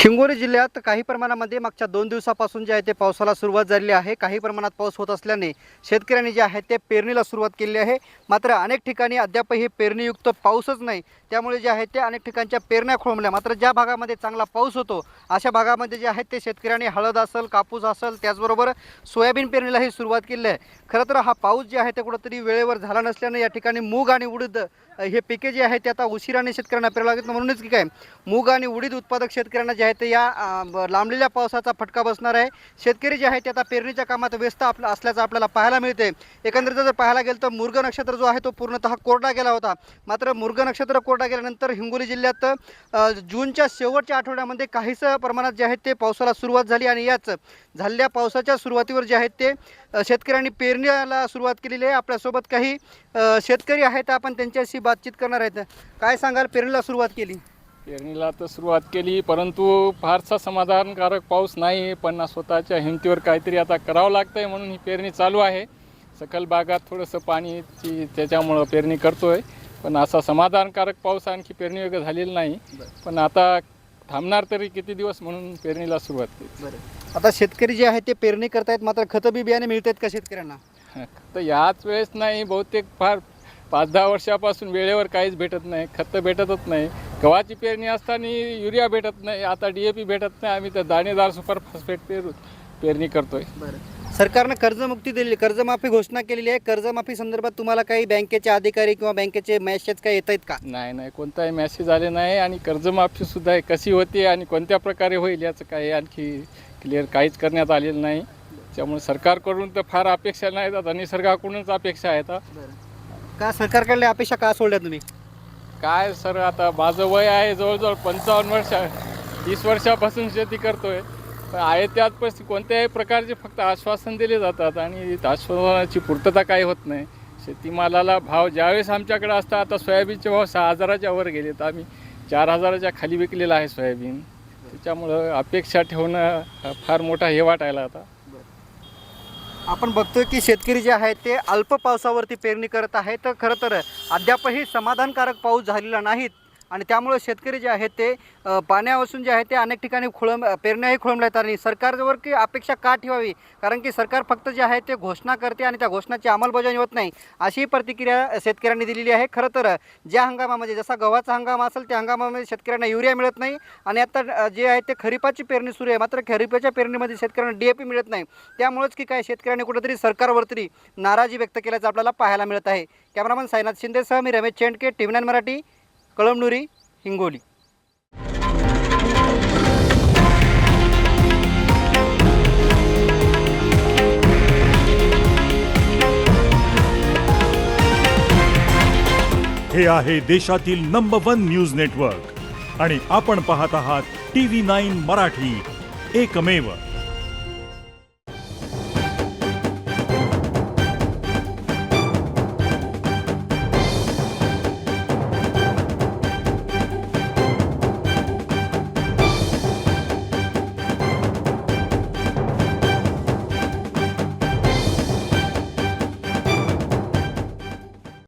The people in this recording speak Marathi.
हिंगोली जिल्ह्यात काही प्रमाणामध्ये मागच्या 2 दिवसापासून जे आहे ते पावसाला सुरुवात झालेली आहे। काही प्रमाणात पाऊस होत असल्याने शेतकऱ्यांनी जे आहे ते पेरणीला सुरुवात केली आहे। मात्र अनेक ठिकाणी अद्यापही पेरणीयुक्त पाऊसच नाही, त्यामुळे जे आहे ते अनेक ठिकाणच्या पेरण्या खोळंबल्या। मात्र ज्या भागामध्ये चांगला पाऊस होतो अशा भागामध्ये जे आहे ते शेतकऱ्यांनी हळद असेल, कापूस असेल, त्याचबरोबर सोयाबीन पेरणीलाही सुरुवात केली आहे। खरं तर हा पाऊस जे आहे ते कुठेतरी वेळेवर झाला नसल्याने या ठिकाणी मूग आणि उडीद हे पिके जे आहे ते आता उशिराने शेतकऱ्यांना पेरावे लागतात। म्हणूनच की काय मूग आणि उडीद उत्पादक शेतकऱ्यांना जे आहे ते या लांबलेल्या पावसाचा फटका बसणार आहे। शेतकरी जे आहे ते आता पेरणीच्या कामात व्यस्त असल्याचं आपल्याला पाहायला मिळते। एकंदरीत जर पाहायला गेलं तर मृग नक्षत्र जो आहे तो पूर्णतः कोरडा गेला होता। मात्र मृग नक्षत्र कोरडा गेल्यानंतर हिंगोली जिल्ह्यात जूनच्या शेवटच्या आठवड्यामध्ये काहीच प्रमाणात जे आहे ते पावसाला सुरुवात झाली आणि याच झालेल्या पावसाच्या सुरुवातीवर जे आहे ते शेतकऱ्यांनी पेरणीला सुरुवात केलेली आहे। आपल्यासोबत काही शेतकरी आहेत, आपण त्यांच्याशी बातचीत करणार आहेत। काय सांगाल, पेरणीला सुरुवात केली? पेरणीला तर सुरुवात केली, परंतु फारसा समाधानकारक पाऊस नाही। पण स्वतःच्या हिमतीवर काहीतरी आता करावं लागतं आहे, म्हणून ही पेरणी चालू आहे। सकल भागात थोडंसं पाणीची त्याच्यामुळं पेरणी करतो आहे, पण असा समाधानकारक पाऊस आणखी पेरणी वगैरे झालेली नाही। पण आता थांबणार तरी किती दिवस, म्हणून पेरणीला सुरुवात केली। आता शेतकरी जे आहे ते पेरणी करतायत, मात्र खतं बी बियाणे मिळतात का शेतकऱ्यांना? तर याच वेळेस नाही, बहुतेक फार 5-10 वर्षापासून वेळेवर काहीच भेटत नाही, खतं भेटतच नाही। गव्हाची पेरणी असताना युरिया भेटत नाही, आता DAP भेटत नाही। आम्ही तर दाणेदार सुपर फॉस्फेट पेरणी करतोय। सरकारनं कर्जमुक्ती दिली, कर्जमाफी घोषणा केलेली आहे। कर्जमाफी संदर्भात तुम्हाला काही बँकेचे अधिकारी किंवा बँकेचे मेसेज काही येत आहेत का? नाही, कोणताही मेसेज आले नाही। आणि कर्जमाफीसुद्धा कशी होते आणि कोणत्या प्रकारे होईल याचं काही आणखी क्लिअर काहीच करण्यात आलेलं नाही। त्यामुळे सरकारकडून तर फार अपेक्षा नाहीत, आता निसर्गाकडूनच अपेक्षा आहेत। का सरकारकडल्या अपेक्षा का सोडल्या तुम्ही? काय सर, आता माझं वय आहे जवळजवळ 55 वर्ष, 30 वर्षापासून शेती करतोय। पण आहे त्याच परिस्थिती, कोणत्याही प्रकारचे फक्त आश्वासन दिले जातात आणि आश्वासनाची पूर्तता काही होत नाही। शेतीमालाला भाव ज्यावेळेस आमच्याकडे असतात, आता सोयाबीनचे भाव 6,000च्या वर गेलेत, आम्ही 4,000च्या खाली विकलेलं आहे सोयाबीन। त्याच्यामुळं अपेक्षा ठेवणं फार मोठा हे वाटायला आता। आपण बघतोय की शेतकरी जे आहेत ते अल्प पावसावरती पेरणी करत आहेत। तर खरं तर अद्यापही समाधानकारक पाऊस झालेला नाहीत आणि त्यामुळे शेतकरी जे आहेत ते पाण्यापासून जे आहे ते अनेक ठिकाणी पेरण्याही खोळंबल्या आहेत। आणि सरकारवर की अपेक्षा का ठेवावी, कारण की सरकार फक्त जे आहे ते घोषणा करते आणि त्या घोषणाची अंमलबजावणी होत नाही, अशी प्रतिक्रिया शेतकऱ्यांनी दिलेली आहे। खरं तर ज्या हंगामामध्ये, जसा गव्हाचा हंगाम असेल त्या हंगामामध्ये शेतकऱ्यांना युरिया मिळत नाही आणि आता जे आहे ते खरीपाची पेरणी सुरू आहे, मात्र खरीपाच्या पेरणीमध्ये शेतकऱ्यांना DAP मिळत नाही। त्यामुळेच की काय शेतकऱ्यांनी कुठेतरी सरकारवरती नाराजी व्यक्त केल्याचं आपल्याला पाहायला मिळत आहे। कॅमेरामन साईनाथ शिंदेसह मी रमेश चेंडके, TV9 मराठी, कळमनुरी, हिंगोली। हे आहे देशातील नंबर 1 न्यूज नेटवर्क आणि आपण पाहत आहात TV9 मराठी, एकमेव।